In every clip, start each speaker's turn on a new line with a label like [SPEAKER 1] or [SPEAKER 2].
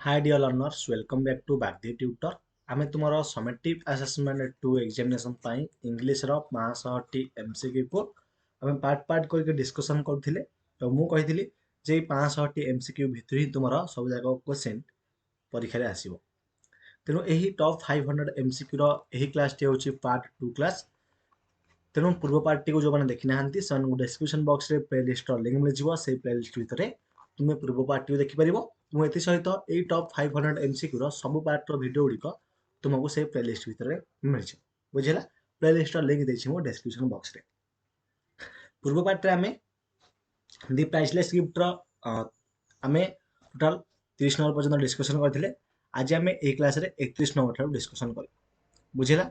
[SPEAKER 1] Hi dear learners, welcome back to Bhagdev Tutor. ଆମେ ତୁମର ସमेଟିଭ୍ assessment 2 examination ପାଇଁ ଇଂଲିଶର 500ଟି MCQ କୁ ଆମେ ପାର୍ଟ କରିକି ଡିସ୍କସନ୍ କରୁଥିଲେ। ତ ମୁଁ କହିଥିଲି ଯେ ଏଇ 500ଟି MCQ ଭିତରୁ ହିଁ ତୁମର ସବୁ ଯାକ କ୍ୱେଶ୍ଚିନ୍ ପରୀକ୍ଷାରେ ଆସିବ। ତେଣୁ ଏହି ଟପ୍ 500 MCQର ଏହି କ୍ଲାସ୍ଟି ହେଉଛି ପାର୍ଟ 2 କ୍ଲାସ୍। ତେଣୁ ପୂର୍ବ ପାର୍ଟଟିକୁ ଯେଉଁମାନେ ଦେଖିନାହାନ୍ତି ସେମାନଙ୍କୁ ଡେସ୍କ୍ରିପସନ୍ ବକ୍ସରେ ପ୍ଲେଲିଷ୍ଟର ଲିଙ୍କ୍ ମିଳିଯିବ। ସେଇ ପ୍ଲେଲିଷ୍ଟ ଭିତରେ ତୁମେ ପୂର୍ବ ପାର୍ଟଟିକୁ ଦେଖିପାରିବ। ମୁଁ ଏଥିସହିତ ଏଇ ଟପ୍ 500 MCQର ସବୁ ପାର୍ଟର ଭିଡ଼ିଓ ଗୁଡ଼ିକ ତୁମକୁ ସେଇ ପ୍ଲେଲିଷ୍ଟ ଭିତରେ ମିଳିଯିବ। ବୁଝିଲା? ପ୍ଲେଲିଷ୍ଟର ଲିଙ୍କ୍ ଦେଇଛି ମୁଁ ଡେସ୍କ୍ରିପସନ୍ ବକ୍ସରେ। ପୂର୍ବ ପାର୍ଟରେ ଆମେ ଦି ପ୍ରାଇସଲେସ୍ ଗିଫ୍ଟର ଆମେ ଟୋଟାଲ୍ 30 ନମ୍ବର ପର୍ଯ୍ୟନ୍ତ ଡିସ୍କସନ୍ କରିଥିଲେ। ଆଜି ଆମେ ଏହି କ୍ଲାସ୍ରେ 31 ନମ୍ବର ଠାରୁ ଡିସ୍କସନ୍ କରିବୁ। ବୁଝିଲା?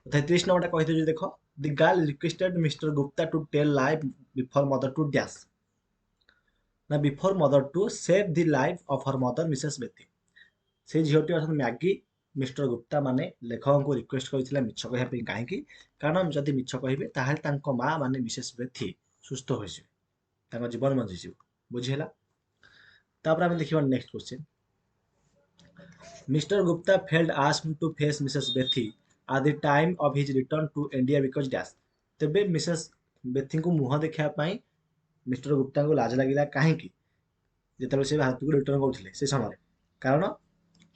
[SPEAKER 1] 33 ନମ୍ବରଟା କହିଦେଉଛି ଦେଖ। The girl requested Mr. Gupta to tell lie before mother to dash. ନା before mother to save the life of her mother Mrs. Bethy. ସେ ଝିଅଟି ଅର୍ଥାତ୍ ମ୍ୟାଗି ମିଷ୍ଟର ଗୁପ୍ତା ମାନେ ଲେଖକଙ୍କୁ ରିକ୍ୱେଷ୍ଟ କରିଥିଲା ମିଛ କହିବା ପାଇଁ। କାହିଁକି? କାରଣ ଯଦି ମିଛ କହିବେ ତାହେଲେ ତାଙ୍କ ମା ମାନେ ମିସେସ୍ ବେଥି ସୁସ୍ଥ ହୋଇଯିବେ, ତାଙ୍କ ଜୀବନ ବଞ୍ଚିଯିବ। ବୁଝି ହେଲା? ତାପରେ ଆମେ ଦେଖିବା next question. Mr Gupta felt asked to face Mrs Bethi at the time of his return to India because dash. ତେବେ ମିସେସ୍ ବେଥିଙ୍କୁ ମୁହଁ ଦେଖିବା ପାଇଁ ମିଷ୍ଟର ଗୁପ୍ତାଙ୍କୁ ଲାଜ ଲାଗିଲା। କାହିଁକି? ଯେତେବେଳେ ସେ ଭାରତକୁ ରିଟର୍ନ କରୁଥିଲେ ସେ ସମୟରେ। କାରଣ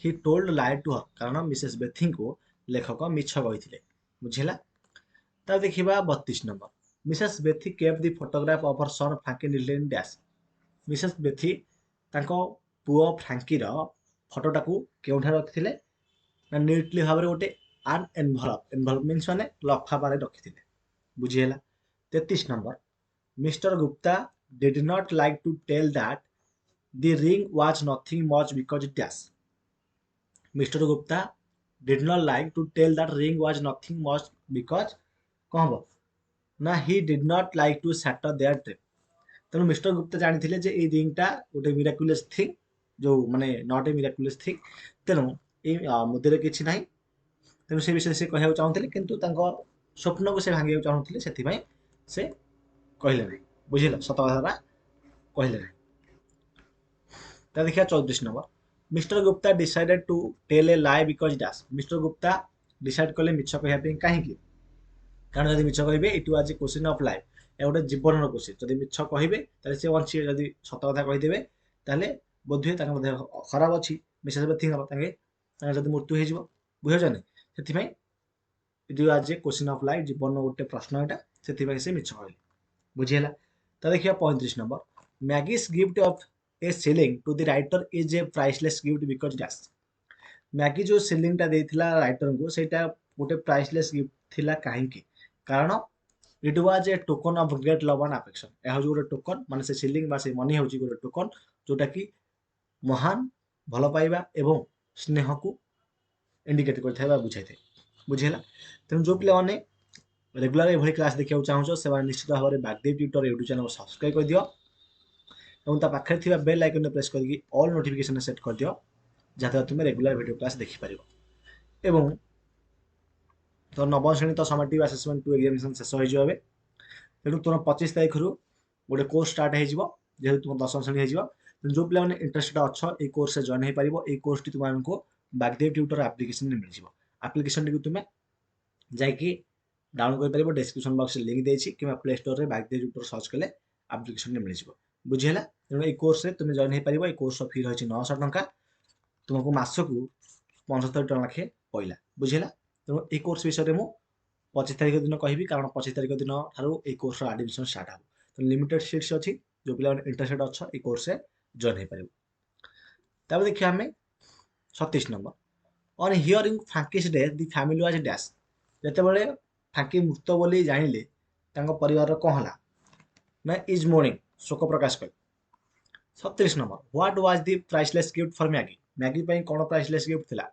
[SPEAKER 1] ହି ଟୋଲ୍ଡ ଲାଏ ଟୁ ହର୍, କାରଣ ମିସେସ୍ ବେଥିଙ୍କୁ ଲେଖକ ମିଛ କହିଥିଲେ। ବୁଝିଲା? ତାପରେ ଦେଖିବା 32 number. Mrs Bethi kept the photograph of her son Frankie neatly in dash. Mrs Bethi ତାଙ୍କ ପୁଅ ଫ୍ରାଙ୍କିର ଫଟୋଟାକୁ କେଉଁଠାରେ ରଖିଥିଲେ? ନା ନିଟଲି ଭାବରେ ଗୋଟେ ଆନ୍ ଏନଭଲପ ମିନ୍ସ ମାନେ ଲଫାପାରେ ରଖିଥିଲେ। ବୁଝିହେଲା? 33 number. Mister Gupta did not like to tell that the ring was nothing much because dash. Mister Gupta did not like to tell that ring was nothing much because କ'ଣ ହବ ନା he did not like to shatter their trip. ତେଣୁ Mr Gupta ଜାଣିଥିଲେ ଯେ ଏଇ ରିଙ୍ଗଟା ଗୋଟେ ମିରାକୁଲସ୍ thing, ଯୋଉ ମାନେ ନଟ୍ ଏ ମିରାକୁଲସ୍ ଥିଙ୍ଗ। ତେଣୁ ଏଇ ମୁଦ୍ରାରେ କିଛି ନାହିଁ। ତେଣୁ ସେ ବିଷୟରେ ସେ କହିବାକୁ ଚାହୁଁଥିଲେ, କିନ୍ତୁ ତାଙ୍କ ସ୍ୱପ୍ନକୁ ସେ ଭାଙ୍ଗିବାକୁ ଚାହୁଁଥିଲେ, ସେଥିପାଇଁ ସେ କହିଲେ ନାହିଁ। ବୁଝିଲ? ସତ କଥାଟା କହିଲେ ନାହିଁ। ତା ଦେଖିବା 34 number. Mister Gupta decided to tell a lie because dash. Mister Gupta decided କଲେ ମିଛ କହିବା ପାଇଁ। କାହିଁକି? କାରଣ ଯଦି ମିଛ କହିବେ it was a question of life. ଏହା ଗୋଟେ ଜୀବନର କ୍ୱେଶ୍ଚିନ୍। ଯଦି ମିଛ କହିବେ ତାହେଲେ ସେ ବଞ୍ଚିବେ, ଯଦି ସତ କଥା କହିଦେବେ ତାହେଲେ ବୋଧହୁଏ ତାଙ୍କ ଦେହ ଖରାପ ଅଛି ମିସେସ୍ ବେଥିଙ୍କର, ତାଙ୍କର ଯଦି ମୃତ୍ୟୁ ହେଇଯିବ। ବୁଝିଛ ନା? ସେଥିପାଇଁ ଇଟ୍ was a question of life, ଜୀବନର ଗୋଟେ ପ୍ରଶ୍ନ ଏଇଟା, ସେଥିପାଇଁ ସେ ମିଛ କହିଲେ। ବୁଝିହେଲା? ତ ଦେଖିବା 35 number. Maggie's gift of a shilling to the writer is a priceless gift because dash. Maggie ଯେଉଁ ସିଲିଂଟା ଦେଇଥିଲା ରାଇଟରଙ୍କୁ ସେଇଟା ଗୋଟେ ପ୍ରାଇସଲେସ୍ ଗିଫ୍ଟ ଥିଲା। କାହିଁକି? କାରଣ it was A token of great love and affection. ଏହା ହେଉଛି ଗୋଟେ ଟୋକନ୍, ମାନେ ସେ ସିଲିଂ ବା ସେ ମନି ହେଉଛି ଗୋଟେ ଟୋକନ୍ ଯେଉଁଟାକି ମହାନ ଭଲ ପାଇବା ଏବଂ ସ୍ନେହକୁ ଇଣ୍ଡିକେଟ୍ କରିଥାଏ ବା ବୁଝାଇଥାଏ। ବୁଝିହେଲା? ତେଣୁ ଯେଉଁ ପିଲାମାନେ ରେଗୁଲାର ଏଭଳି କ୍ଲାସ୍ ଦେଖିବାକୁ ଚାହୁଁଛ ସେମାନେ ନିଶ୍ଚିତ ଭାବରେ ବାଗଦେବ ଟ୍ୟୁଟର ୟୁଟ୍ୟୁବ୍ ଚ୍ୟାନେଲକୁ ସବସ୍କ୍ରାଇବ୍ କରିଦିଅ ଏବଂ ତା ପାଖରେ ଥିବା ବେଲ୍ ଆଇକନ୍ରେ ପ୍ରେସ୍ କରିକି ଅଲ୍ ନୋଟିଫିକେସନ୍ ସେଟ୍ କରିଦିଅ, ଯାହାଦ୍ୱାରା ତୁମେ ରେଗୁଲାର ଭିଡ଼ିଓ କ୍ଲାସ୍ ଦେଖିପାରିବ। ଏବଂ ତ ନବମ ଶ୍ରେଣୀ ତ ସମାଟିଭ୍ ଆସେସମେଣ୍ଟ 2 ଏକ୍ଜାମିନେସନ୍ ଶେଷ ହୋଇଯିବ ଏବେ। ତେଣୁ ତୁମର 25 ତାରିଖରୁ ଗୋଟେ କୋର୍ସ ଷ୍ଟାର୍ଟ ହେଇଯିବ, ଯେହେତୁ ତୁମ ଦଶମ ଶ୍ରେଣୀ ହେଇଯିବ। ତେଣୁ ଯେଉଁ ପିଲାମାନେ ଇଣ୍ଟରେଷ୍ଟେଡ୍ ଅଛ ଏଇ କୋର୍ସରେ ଜଏନ୍ ହେଇପାରିବ। ଏଇ କୋର୍ସଟି ତୁମମାନଙ୍କୁ ବାଗଦେବ ଟ୍ୟୁଟର ଆପ୍ଲିକେସନରେ ମିଳିଯିବ। ଆପ୍ଲିକେସନଟିକୁ ତୁମେ ଯାଇକି ଡାଉନଲୋଡ୍ କରିପାରିବ। ଡେସ୍କ୍ରିପସନ୍ ବକ୍ସରେ ଲିଙ୍କ୍ ଦେଇଛି, କିମ୍ବା ପ୍ଲେ ଷ୍ଟୋରରେ ବାଗଦେବ ଟ୍ୟୁଟର ସର୍ଚ୍ଚ କଲେ ଆପ୍ଲିକେସନଟି ମିଳିଯିବ। ବୁଝିହେଲା? ତେଣୁ ଏଇ କୋର୍ସରେ ତୁମେ ଜଏନ୍ ହେଇପାରିବ। ଏଇ କୋର୍ସର ଫି ରହିଛି 900 ଟଙ୍କା। ତୁମକୁ ମାସକୁ 75 ଟଙ୍କା ଲେଖେ ପଇଲା। ବୁଝିହେଲା? ତେଣୁ ଏଇ କୋର୍ସ ବିଷୟରେ ମୁଁ 25 ତାରିଖ ଦିନ କହିବି, କାରଣ 25 ତାରିଖ ଦିନ ଠାରୁ ଏଇ କୋର୍ସର ଆଡମିସନ୍ ଷ୍ଟାର୍ଟ ହେବ। ତେଣୁ ଲିମିଟେଡ୍ ସିଟ୍ସ ଅଛି। ଯେଉଁ ପିଲାମାନେ ଇଣ୍ଟରେଷ୍ଟେଡ୍ ଅଛ ଏଇ କୋର୍ସରେ ଜଏନ୍ ହେଇପାରିବ। ତାପରେ ଦେଖିବା ଆମେ 37 number. On hearing Frankie's death the family was dash. ଯେତେବେଳେ ଫ୍ରାଙ୍କି ମୃତ ବୋଲି ଜାଣିଲେ ତାଙ୍କ ପରିବାରର କ'ଣ ହେଲା? ନା ଇଜ୍ ମୋର୍ନିଂ, ଶୋକ ପ୍ରକାଶ କଲେ। 37 number. What was the priceless gift for Maggie. Maggie ପାଇଁ କ'ଣ ପ୍ରାଇସଲେସ୍ ଗିଫ୍ଟ ଥିଲା?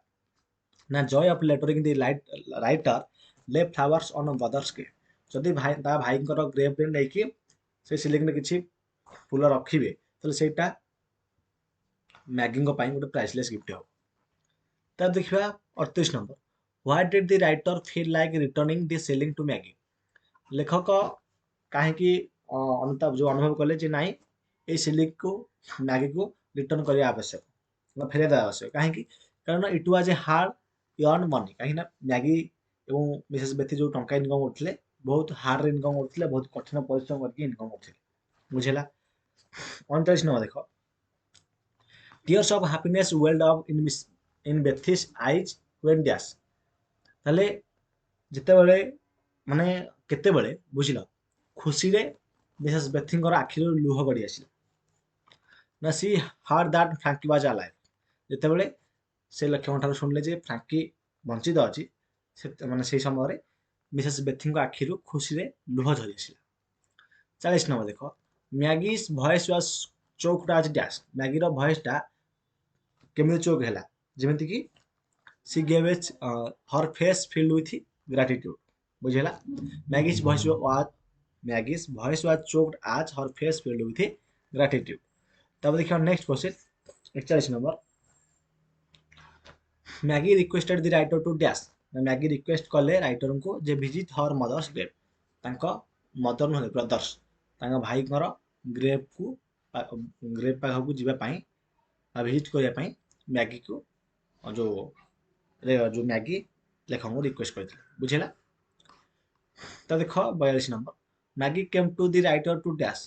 [SPEAKER 1] ନା joy of lettering the writer left flowers on brother's grave. ଯଦି ତା ଭାଇଙ୍କର ଗ୍ରେଭ୍ରେ ନେଇକି ସେ ସିଲିଂରେ କିଛି ଫୁଲ ରଖିବେ ତାହେଲେ ସେଇଟା ମ୍ୟାଗିଙ୍କ ପାଇଁ ଗୋଟେ ପ୍ରାଇସଲେସ୍ ଗିଫ୍ଟ ହେବ। ତାପରେ ଦେଖିବା 38 number. What did the writer feel like returning the shilling to Maggie. ଲେଖକ କାହିଁକି ଅନୁଭବ କଲେ ଯେ ନାଇଁ ଏଇ ସିଲିଂକୁ ମ୍ୟାଗିକୁ ରିଟର୍ଣ୍ଣ କରିବା ଆବଶ୍ୟକ। ଫେରାଇ ଦେବା ଆବଶ୍ୟକ। କାହିଁକି? କାରଣ it was a hard earned money. କାହିଁକିନା ମ୍ୟାଗି ଏବଂ ମିସେସ୍ ବେଥି ଯେଉଁ ଟଙ୍କା ଇନକମ୍ କରୁଥିଲେ ବହୁତ ହାର୍ଡରେ ଇନକମ୍ କରୁଥିଲେ, ବହୁତ କଠିନ ପରିଶ୍ରମ କରିକି ଇନକମ୍ କରୁଥିଲେ। ବୁଝିଲା? 39 ନମ୍ବର ଦେଖ, tears of happiness welled up in Bethi's eyes when dash. ତାହେଲେ ଯେତେବେଳେ ମାନେ କେତେବେଳେ ବୁଝିଲ ଖୁସିରେ ମିସେସ୍ ବେଥିଙ୍କର ଆଖିରୁ ଲୁହ ଗଡ଼ି ଆସିଲା ନା C hard that Frankie was alive. ଯେତେବେଳେ ସେ ଲକ୍ଷ୍ମଣ ଠାରୁ ଶୁଣିଲେ ଯେ ଫ୍ରାଙ୍କି ବଞ୍ଚିତ ଅଛି, ମାନେ ସେଇ ସମୟରେ ମିସେସ୍ ବେଥିଙ୍କ ଆଖିରୁ ଖୁସିରେ ଲୁହ ଝରି ଆସିଲା। 40 ନମ୍ବର ଦେଖ, Maggie's voice was choked as dash. ମ୍ୟାଗିର ଭଏସ୍ଟା କେମିତି ଚୋକ୍ ହେଲା? ଯେମିତିକି she gave her face filled with gratitude. ବୁଝିହେଲା? Maggie's voice was choked as her face filled with gratitude. ତାପରେ ଦେଖିବା next question 41 number, Maggie requested the writer to dash. Maggie request କଲେ ରାଇଟରଙ୍କୁ ଯେ ଭିଜିଟ୍ ହର୍ ମଦର୍ସ ଗ୍ରେଭ୍। ତାଙ୍କ ମଦର ନୁହେଁ brothers, ତାଙ୍କ ଭାଇଙ୍କର ଗ୍ରେଭ୍କୁ ଗ୍ରେଭ୍ ପାଖକୁ ଯିବା ପାଇଁ ବା ଭିଜିଟ୍ କରିବା ପାଇଁ ମ୍ୟାଗିକୁ ଯେଉଁ ମ୍ୟାଗି ଲେଖକଙ୍କୁ ରିକ୍ୱେଷ୍ଟ କରିଥିଲେ। ବୁଝିଲା? ତ ଦେଖ 42 ନମ୍ବର, ମ୍ୟାଗି କେମ୍ two the writer to dash.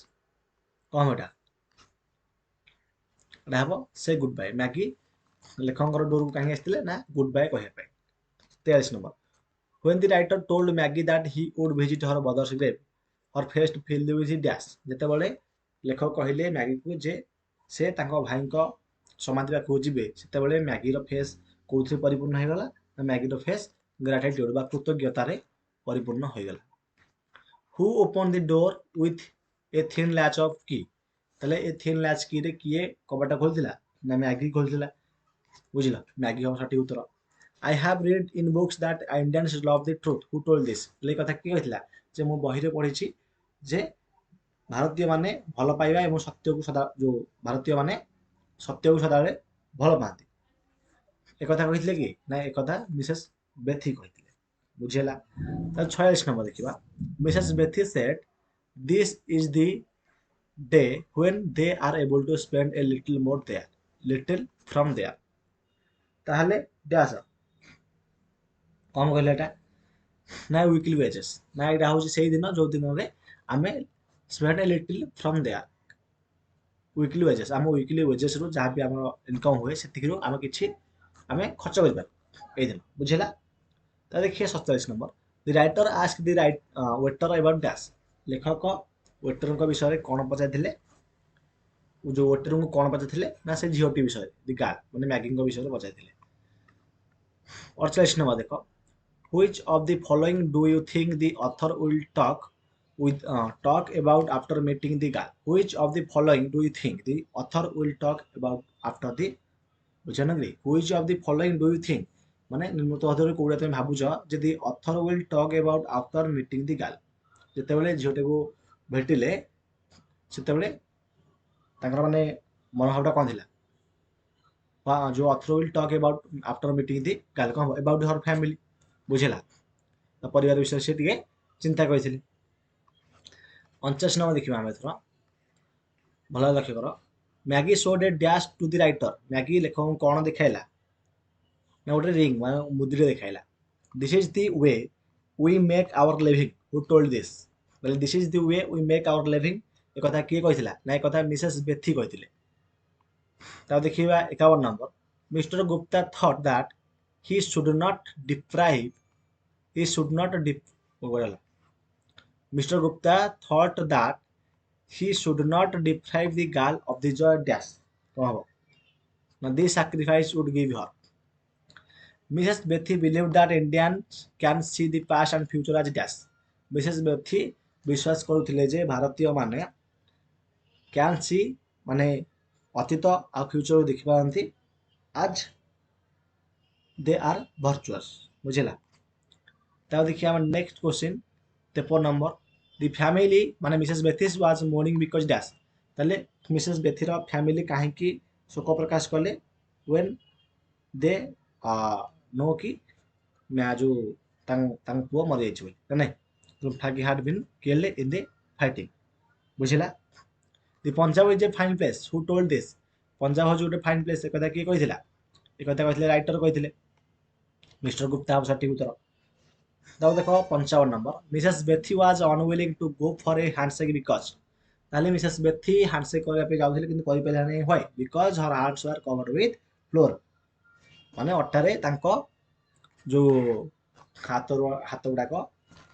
[SPEAKER 1] କ'ଣ ହେବ ଏଟା? ଏଟା ହେବ ସେ ଗୁଡ୍ ବାଏ। ମ୍ୟାଗି ଲେଖକଙ୍କର ଡୋରକୁ କାହିଁକି ଆସିଥିଲେ? ନା ଗୁଡ୍ ବାଏ କହିବା ପାଇଁ। 43 number, when the writer told Maggie that he would visit her mother's grave her face filled with dash. ଯେତେବେଳେ ଲେଖକ କହିଲେ ମ୍ୟାଗିକୁ ଯେ ସେ ତାଙ୍କ ଭାଇଙ୍କ ସମାଧି ପାଖକୁ ଯିବେ, ସେତେବେଳେ ମ୍ୟାଗିର ଫେସ୍ କୋଉଥିରେ ପରିପୂର୍ଣ୍ଣ ହୋଇଗଲା? ନା ମ୍ୟାଗିର ଫେସ୍ ଗ୍ରାଟିଟ୍ୟୁଡ୍ ବା କୃତଜ୍ଞତାରେ ପରିପୂର୍ଣ୍ଣ ହୋଇଗଲା। Who open the door with a thin latch of key. ତାହେଲେ ଏ ଥିନ୍ ଲ୍ୟାଚ୍ କିରେ କିଏ କବାଟ ଖୋଲିଥିଲା? ନା ମ୍ୟାଗି ଖୋଲିଥିଲା। ବୁଝିଲ? ମ୍ୟାଗି ହେବ ସଠିକ ଉତ୍ତର। I have read in books that Indians love the truth who told this. ଏ କଥା କିଏ କହିଥିଲା? ଯେ ମୁଁ ବହିରେ ପଢ଼ିଛି ଯେ ଭାରତୀୟମାନେ ଭଲ ପାଇବା ଏବଂ ସତ୍ୟକୁ ଭାରତୀୟମାନେ ସତ୍ୟକୁ ସଦାବେଳେ ଭଲ ପାଆନ୍ତି। ଏକଥା କହିଥିଲେ କି? ନା ଏକଥା ମିସେସ୍ ବେଥି କହିଥିଲେ। ବୁଝିହେଲା? ତାହେଲେ 46 ନମ୍ବର ଦେଖିବା, Mrs Bethy said this is the day when they are able to spend a little from there. ତାହେଲେ ଡ୍ୟାସ୍ କ'ଣ କହିଲେ ଏଟା? ନା ୱିକଲି ୱେଜେସ୍। ନା ଏଇଟା ହେଉଛି ସେଇ ଦିନ ଯେଉଁ ଦିନରେ ଆମେ spend a little from there. Weekly wages, ଆମ ୱିକଲି ୱେଜେସ୍ରୁ ଯାହା ବି ଆମର ଇନକମ୍ ହୁଏ ସେତିକିରୁ ଆମେ କିଛି ଆମେ ଖର୍ଚ୍ଚ କରିପାରୁ ଏଇ ଦିନ। ବୁଝିଲା? ତ ଦେଖିବା 47 number, the writer ask the waiter about dash. ଲେଖକ ୱେଟରଙ୍କ ବିଷୟରେ କ'ଣ ପଚାରିଥିଲେ? ଯେଉଁ ୱେଟରଙ୍କୁ କ'ଣ ପଚାରିଥିଲେ? ନା ସେ ଝିଅଟି ବିଷୟରେ, ଦି ଗାର୍ଲ ମାନେ ମ୍ୟାଗିଙ୍କ ବିଷୟରେ ପଚାରିଥିଲେ। 48 ନମ୍ବର ଦେଖ, which of the following do you think the author will talk about after meeting the girl? Which of the following do you think the author will talk about after the ବୁଝିଲ କି? which of the following do you think ମାନେ ନିମ୍ନତ ମଧ୍ୟରୁ କୋଉଟା ତମେ ଭାବୁଛ ଯେ the author will talk about after meeting the girl। ଯେତେବେଳେ ଝିଅଟାକୁ ଭେଟିଲେ ସେତେବେଳେ ତାଙ୍କର ମାନେ ମନୋଭାବଟା କ'ଣ ଥିଲା? ଯେଉଁ author will talk about after meeting the girl କ'ଣ ହେବ? about her family। ବୁଝିଲା? ପରିବାର ବିଷୟରେ ସେ ଟିକେ ଚିନ୍ତା କରିଥିଲେ। 49 ନମ୍ବର ଦେଖିବା ଆମେ ଏଥର, ଭଲ ଲକ୍ଷ୍ୟ କର, Maggie showed a dash to the writer. Maggie ଲେଖକଙ୍କୁ କ'ଣ ଦେଖାଇଲା? ନା ଗୋଟେ ରିଙ୍ଗ ମାନେ ମୁଦିରେ ଦେଖାଇଲା। This is the way we make our living who told this. ବୋଲେ this is the way we make our living ଏ କଥା କିଏ କହିଥିଲା? ନା ଏ କଥା ମିସେସ୍ ବେଥି କହିଥିଲେ। ତାକୁ ଦେଖିବା 51 number, mister Gupta thought that he should not deprive Mr. Gupta thought that he should not deprive the girl of the joy dash. କ'ଣ ହେବ? ନା this sacrifice would give her. Mrs. Bethy believed that Indians can see the past and future as dash. Mrs. Bethy ବିଶ୍ୱାସ କରୁଥିଲେ ଯେ ଭାରତୀୟମାନେ can C ମାନେ ଅତୀତ ଆଉ ଫ୍ୟୁଚର ଦେଖିପାରନ୍ତି ଆଜ୍ ଦେ ଆର୍ ଭର୍ଚୁଅସ୍। ବୁଝିଲା? ତାକୁ ଦେଖିବା ଆମେ next question 53 number, the family ମାନେ Mrs Bethi's was mourning because dash. ତାହେଲେ ମିସେସ୍ ବେଥିର ଫ୍ୟାମିଲି କାହିଁକି ଶୋକ ପ୍ରକାଶ କଲେ? ୱେନ୍ ଦେ ନୋ କି ଯେଉଁ ତାଙ୍କ ପୁଅ ମରିଯାଇଛି ବୋଲି, ନା ନାହିଁ? Frankie had been killed in the fighting. ବୁଝିଲା? The Punjab is a fine place who told this. Punjab हूँ गोटे फाइन प्लेस कथा किए कही कहते राइटर कही मिस्टर गुप्ता हम सठिक उत्तर तब देख 55 number Mrs Bethy was unwilling to go for a handshake because ताले मिसेस बेथी हैंडशेक करबा पे जाउथिले किंतु करि पेला नै होय because her hearts were covered with flour माने अट्टारे तांको जो हाथ गुड़ाक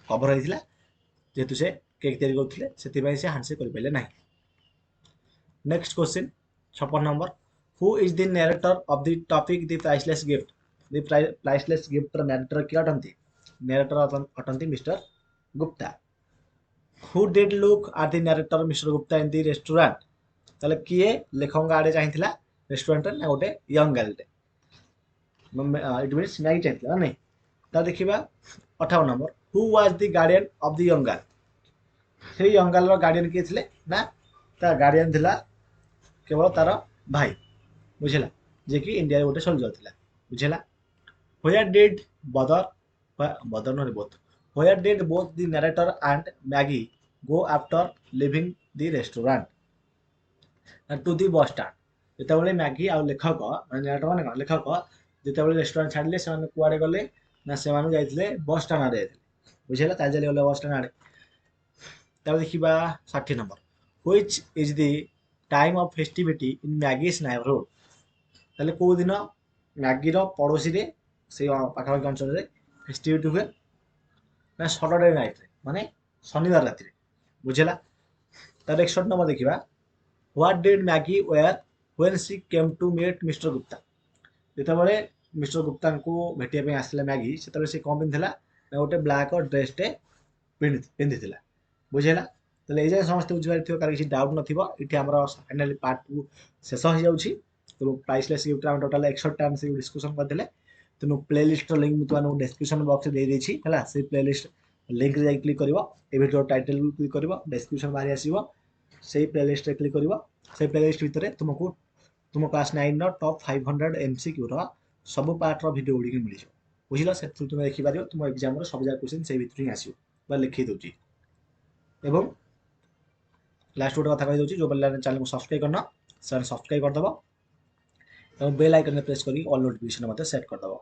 [SPEAKER 1] कभर होइथिला जेहेतु से केक तैयारी करथिले सेति से हैंडशेक करि पेले नाही next question 56 number who is the narrator of the topic the priceless gift the priceless gift narrator किए अटंती नरेटर अटंती Mr Gupta who did look at the narrator Mr Gupta in the restaurant ताले किए लेखक आड़े चाहिथिला रेस्टोरेंट ना गोटे यंग गर्लटे इट मीन्स मैगी चाहिथिला नहीं ता देखिबा 58 number who was the guardian of the young girl से यंग गर्ल रो गार्डियन किए थिले ना ता गार्डियन थिला केवल तार भाई बुझला जे कि इंडिया गोटे सोल्जर थिला बुझला where did bother not both where did both the narrator and Maggie go after leaving the restaurant to the bus stand ଯେତେବେଳେ ମ୍ୟାଗି ଆଉ ଲେଖକ ମାନେ ନରେଟର ମାନେ କଣ ଲେଖକ ଯେତେବେଳେ ରେଷ୍ଟୁରାଣ୍ଟ ଛାଡ଼ିଲେ ସେମାନେ କୁଆଡ଼େ ଗଲେ ନା ସେମାନେ ଯାଇଥିଲେ ବସ୍ ଷ୍ଟାଣ୍ଡ ଆଡ଼େ ଯାଇଥିଲେ ବୁଝିହେଲା ତାହେଲେ ଚାଲି ଗଲେ ବସ୍ ଷ୍ଟାଣ୍ଡ ଆଡ଼େ ତାପରେ ଦେଖିବା 60 number which is the time of festivity in Maggie's neighborhood ତାହେଲେ କୋଉ ଦିନ ମ୍ୟାଗିର ପଡ଼ୋଶୀରେ ସେଇ ପାଖାପାଖି ଅଞ୍ଚଳରେ ଫେଷ୍ଟିଭିଟି ହୁଏ ନା ସଟରଡେ ନାଇଟ୍ରେ ମାନେ ଶନିବାର ରାତିରେ ବୁଝିଲା ତାର 61 ନମ୍ବର ଦେଖିବା What did Maggie wear when she came to meet Mr. Gupta? ଯେତେବେଳେ ମିଷ୍ଟର ଗୁପ୍ତାଙ୍କୁ ଭେଟିବା ପାଇଁ ଆସିଲା ମ୍ୟାଗି ସେତେବେଳେ ସେ କ'ଣ ପିନ୍ଧିଥିଲା ନା ଗୋଟେ ବ୍ଲାକ୍ ଡ୍ରେସ୍ଟେ ପିନ୍ଧିଥିଲା ବୁଝିହେଲା ତାହେଲେ ଏଇ ଯାଏଁ ସମସ୍ତେ ବୁଝିପାରିଥିବ କାହାର କିଛି ଡାଉଟ୍ ନଥିବ ଏଠି ଆମର ଫାଇନାଲି ପାର୍ଟ 2 ଶେଷ ହେଇଯାଉଛି ତେଣୁ ପ୍ରାଇସଲେସ୍ ଗିଫ୍ଟରେ ଆମେ ଟୋଟାଲ 61ଟା ଆମେ ସେଇ ଡିସ୍କସନ୍ କରିଦେଲେ ତେଣୁ ପ୍ଲେ ଲିଷ୍ଟର ଲିଙ୍କ୍ ମୁଁ ତୁମମାନଙ୍କୁ ଡେସ୍କ୍ରିପସନ୍ ବକ୍ସରେ ଦେଇଦେଇଛି ହେଲା ସେଇ ପ୍ଲେ ଲିଷ୍ଟ ଲିଙ୍କ୍ରେ ଯାଇକି କ୍ଲିକ୍ କରିବ ଏ ଭିଡ଼ିଓ ଟାଇଟଲ୍କୁ କ୍ଲିକ୍ କରିବ ଡେସ୍କ୍ରିପସନ୍ ବାହାରି ଆସିବ ସେଇ ପ୍ଲେ ଲିଷ୍ଟରେ କ୍ଲିକ୍ କରିବ ସେଇ ପ୍ଲେ ଲିଷ୍ଟ ଭିତରେ ତୁମକୁ तुम क्लास 9 रो टॉप 500 एमसीक्यू रो सब पार्ट रो वीडियो गुडी मिल जाओ बुझिला से तुम देखि पारियो तुम एग्जाम रो सब जा क्वेश्चन से भीतर ही आसीयो बा लिखि दोची एवं लास्ट गोटे कथा कहि दोची जो बल्ला चैनल को सब्सक्राइब करना चैनल सब्सक्राइब कर दबो एवं बेल आइकन में प्रेस करी ऑल नोटिफिकेशन मते सेट कर दबो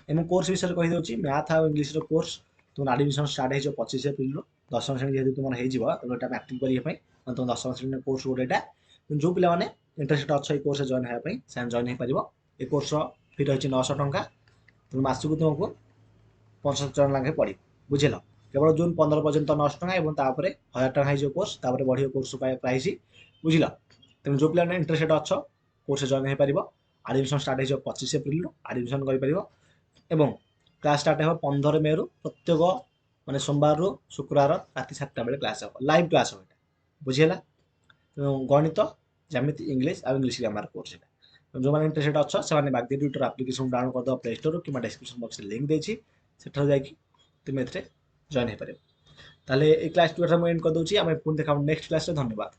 [SPEAKER 1] एवं कोर्स विषय कहि दोची मैथ आ इंग्लिश रो कोर्स तुम एडमिशन स्टार्ट हे जो 25 एप्रिल रो 10 श्रेणी जेहेतु तुम हे जिवो तो एटा एक्टिव करिए पई तुम 10 श्रेणी कोर्स गोटेटा जो पिला माने इंटरेस्ट अच्छे ये कोर्स जॉइन होगा से जॉइन हो पार ये कोर्स फी रही 900 टंका तुम मासक तुमको 75 टका लाखे पड़ बुझल केवल जून 15 पर्यंत 900 टका और 1000 टका हो कोर्स बढ़ कोर्स प्राइस बुझल तेनाली जो पिला इंटरेस्ट अच्छ कोर्स जॉइन हो पार एडमिशन स्टार्ट हो 25 एप्रिल एडमिशन कर क्लास स्टार्ट हो 15 मे रु प्रत्येक माने सोमवार रु शुक्रवार रात 7टा बेले क्लास हो लाइव क्लास हो बुझीगला गणित जेमिति इंग्लिश आ इंग्लिश ग्रामर कोर्स जो मैंने इंटरेस्टेड अच्छ से बागदी ट्यूटर एप्लिकेशन डाउनलोड कर दो प्ले स्टोर कि डिस्क्रिप्शन बॉक्स में लिंक देछि सेठर जाकि तुम एथरे जॉइन हो पारे ताले ए क्लास 2 रे हम एंड कर दोछि आमे पुन देखा नेक्स्ट क्लास रे धन्यवाद।